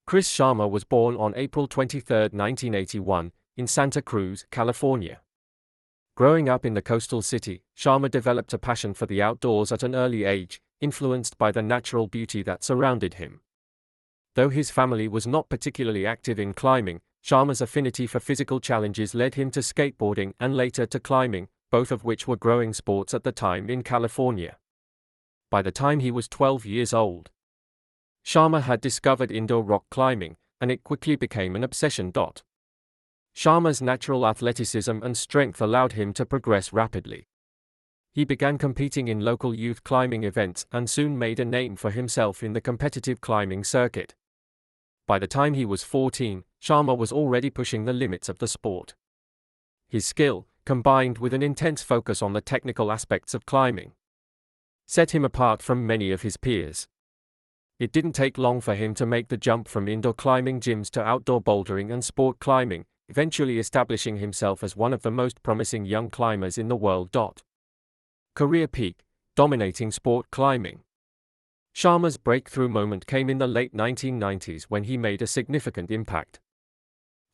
Chris Sharma was born on April 23, 1981, in Santa Cruz, California. Growing up in the coastal city, Sharma developed a passion for the outdoors at an early age, influenced by the natural beauty that surrounded him. Though his family was not particularly active in climbing, Sharma's affinity for physical challenges led him to skateboarding and later to climbing, both of which were growing sports at the time in California. By the time he was 12 years old, Sharma had discovered indoor rock climbing, and it quickly became an obsession. Sharma's natural athleticism and strength allowed him to progress rapidly. He began competing in local youth climbing events and soon made a name for himself in the competitive climbing circuit. By the time he was 14, Sharma was already pushing the limits of the sport. His skill, combined with an intense focus on the technical aspects of climbing, set him apart from many of his peers. It didn't take long for him to make the jump from indoor climbing gyms to outdoor bouldering and sport climbing, eventually establishing himself as one of the most promising young climbers in the world. Career peak, dominating sport climbing. Sharma's breakthrough moment came in the late 1990s when he made a significant impact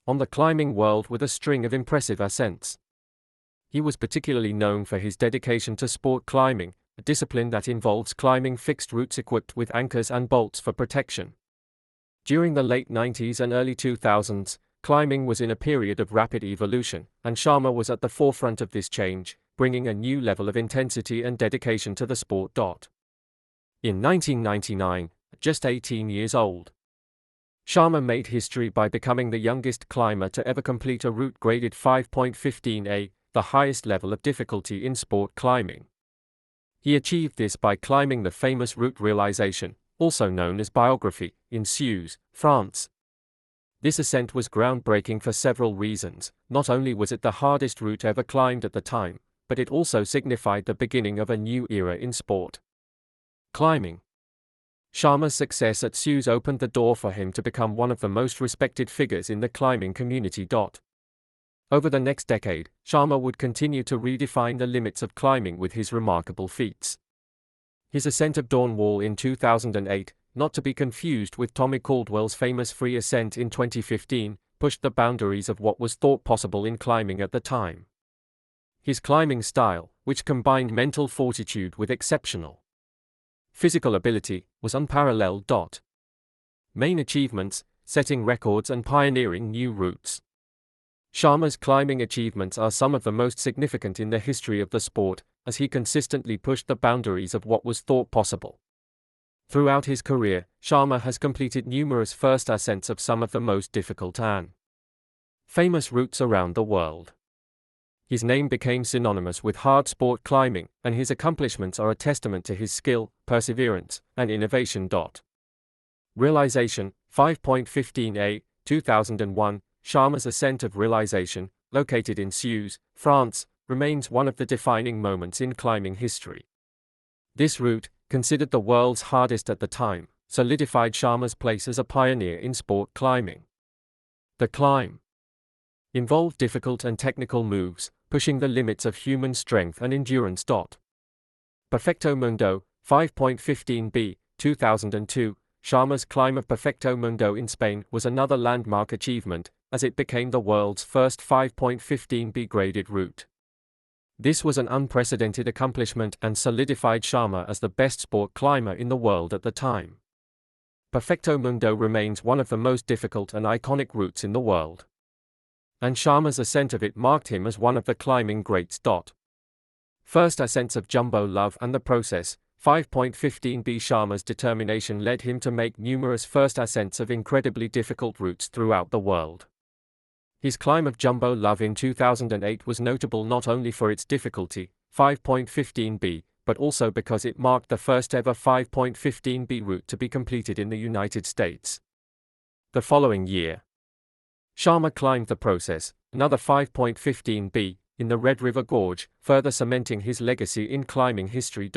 on the climbing world with a string of impressive ascents. He was particularly known for his dedication to sport climbing, a discipline that involves climbing fixed routes equipped with anchors and bolts for protection. During the late 90s and early 2000s, climbing was in a period of rapid evolution, and Sharma was at the forefront of this change, bringing a new level of intensity and dedication to the sport. In 1999, at just 18 years old, Sharma made history by becoming the youngest climber to ever complete a route graded 5.15A, the highest level of difficulty in sport climbing. He achieved this by climbing the famous route Realization, also known as Biography, in Suze, France. This ascent was groundbreaking for several reasons. Not only was it the hardest route ever climbed at the time, but it also signified the beginning of a new era in sport climbing. Sharma's success at Suze opened the door for him to become one of the most respected figures in the climbing community. Over the next decade, Sharma would continue to redefine the limits of climbing with his remarkable feats. His ascent of Dawn Wall in 2008, not to be confused with Tommy Caldwell's famous free ascent in 2015, pushed the boundaries of what was thought possible in climbing at the time. His climbing style, which combined mental fortitude with exceptional physical ability, was unparalleled. Main achievements: setting records and pioneering new routes. Sharma's climbing achievements are some of the most significant in the history of the sport, as he consistently pushed the boundaries of what was thought possible. Throughout his career, Sharma has completed numerous first ascents of some of the most difficult and famous routes around the world. His name became synonymous with hard sport climbing, and his accomplishments are a testament to his skill, perseverance, and innovation. Realization, 5.15A, 2001. Sharma's ascent of Realization, located in Suze, France, remains one of the defining moments in climbing history. This route, considered the world's hardest at the time, solidified Sharma's place as a pioneer in sport climbing. The climb involved difficult and technical moves, pushing the limits of human strength and endurance. Perfecto Mundo, 5.15B, 2002. Sharma's climb of Perfecto Mundo in Spain was another landmark achievement, as it became the world's first 5.15B graded route. This was an unprecedented accomplishment and solidified Sharma as the best sport climber in the world at the time. Perfecto Mundo remains one of the most difficult and iconic routes in the world, and Sharma's ascent of it marked him as one of the climbing greats. First ascents of Jumbo Love and the Process, 5.15B. Sharma's determination led him to make numerous first ascents of incredibly difficult routes throughout the world. His climb of Jumbo Love in 2008 was notable not only for its difficulty, 5.15B, but also because it marked the first ever 5.15B route to be completed in the United States. The following year, Sharma climbed the Process, another 5.15B, in the Red River Gorge, further cementing his legacy in climbing history.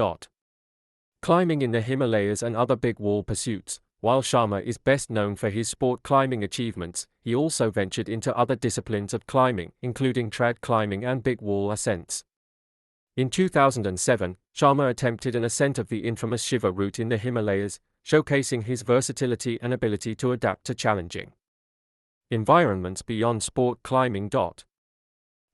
Climbing in the Himalayas and other big wall pursuits. While Sharma is best known for his sport climbing achievements, he also ventured into other disciplines of climbing, including trad climbing and big wall ascents. In 2007, Sharma attempted an ascent of the infamous Shiva route in the Himalayas, showcasing his versatility and ability to adapt to challenging environments beyond sport climbing.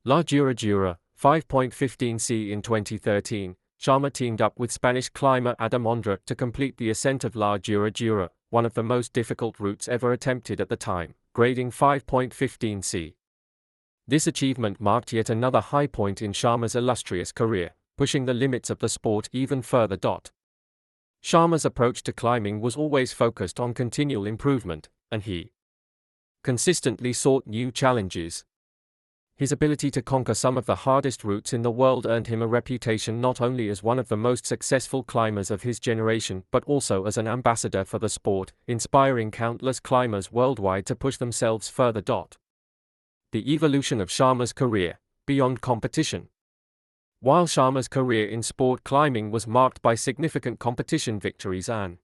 La Dura Dura, 5.15c. In 2013, Sharma teamed up with Spanish climber Adam Ondra to complete the ascent of La Dura Dura, one of the most difficult routes ever attempted at the time, grading 5.15c. This achievement marked yet another high point in Sharma's illustrious career, pushing the limits of the sport even further. Sharma's approach to climbing was always focused on continual improvement, and he consistently sought new challenges. His ability to conquer some of the hardest routes in the world earned him a reputation not only as one of the most successful climbers of his generation but also as an ambassador for the sport, inspiring countless climbers worldwide to push themselves further. The evolution of Sharma's career, beyond competition. While Sharma's career in sport climbing was marked by significant competition victories and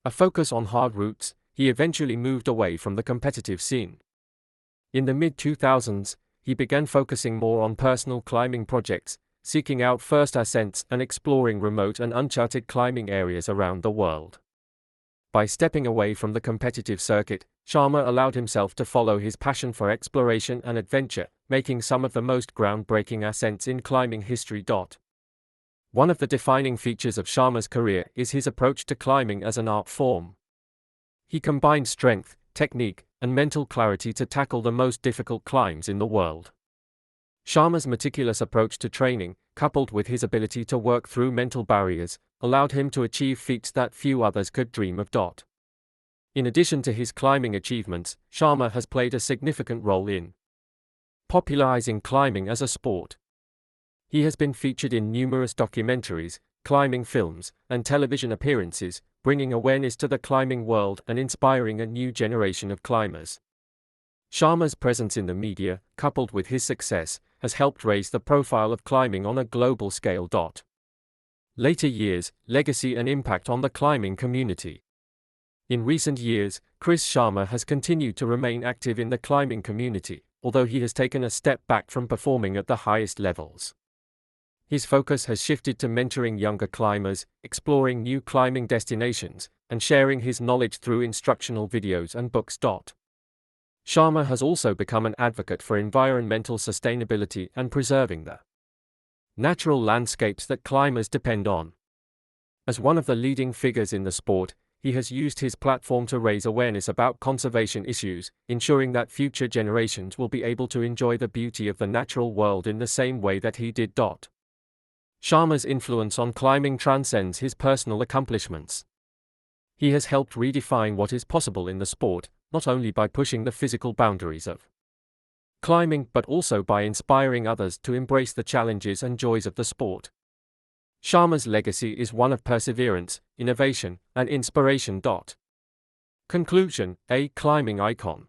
a focus on hard routes, he eventually moved away from the competitive scene. In the mid-2000s, he began focusing more on personal climbing projects, seeking out first ascents and exploring remote and uncharted climbing areas around the world. By stepping away from the competitive circuit, Sharma allowed himself to follow his passion for exploration and adventure, making some of the most groundbreaking ascents in climbing history. One of the defining features of Sharma's career is his approach to climbing as an art form. He combined strength, technique, and mental clarity to tackle the most difficult climbs in the world. Sharma's meticulous approach to training, coupled with his ability to work through mental barriers, allowed him to achieve feats that few others could dream of. In addition to his climbing achievements, Sharma has played a significant role in popularizing climbing as a sport. He has been featured in numerous documentaries, climbing films, and television appearances, bringing awareness to the climbing world and inspiring a new generation of climbers. Sharma's presence in the media, coupled with his success, has helped raise the profile of climbing on a global scale. Later years, legacy and impact on the climbing community. In recent years, Chris Sharma has continued to remain active in the climbing community, although he has taken a step back from performing at the highest levels. His focus has shifted to mentoring younger climbers, exploring new climbing destinations, and sharing his knowledge through instructional videos and books. Sharma has also become an advocate for environmental sustainability and preserving the natural landscapes that climbers depend on. As one of the leading figures in the sport, he has used his platform to raise awareness about conservation issues, ensuring that future generations will be able to enjoy the beauty of the natural world in the same way that he did. Sharma's influence on climbing transcends his personal accomplishments. He has helped redefine what is possible in the sport, not only by pushing the physical boundaries of climbing but also by inspiring others to embrace the challenges and joys of the sport. Sharma's legacy is one of perseverance, innovation, and inspiration. Conclusion: a climbing icon.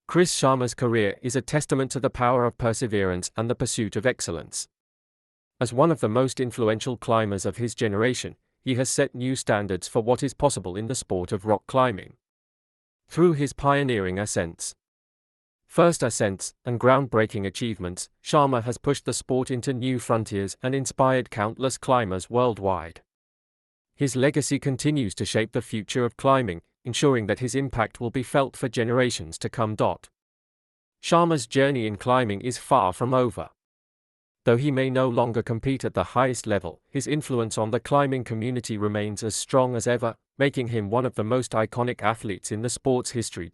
Chris Sharma's career is a testament to the power of perseverance and the pursuit of excellence. As one of the most influential climbers of his generation, he has set new standards for what is possible in the sport of rock climbing. Through his pioneering ascents, first ascents, and groundbreaking achievements, Sharma has pushed the sport into new frontiers and inspired countless climbers worldwide. His legacy continues to shape the future of climbing, ensuring that his impact will be felt for generations to come. Sharma's journey in climbing is far from over. Though he may no longer compete at the highest level, his influence on the climbing community remains as strong as ever, making him one of the most iconic athletes in the sport's history.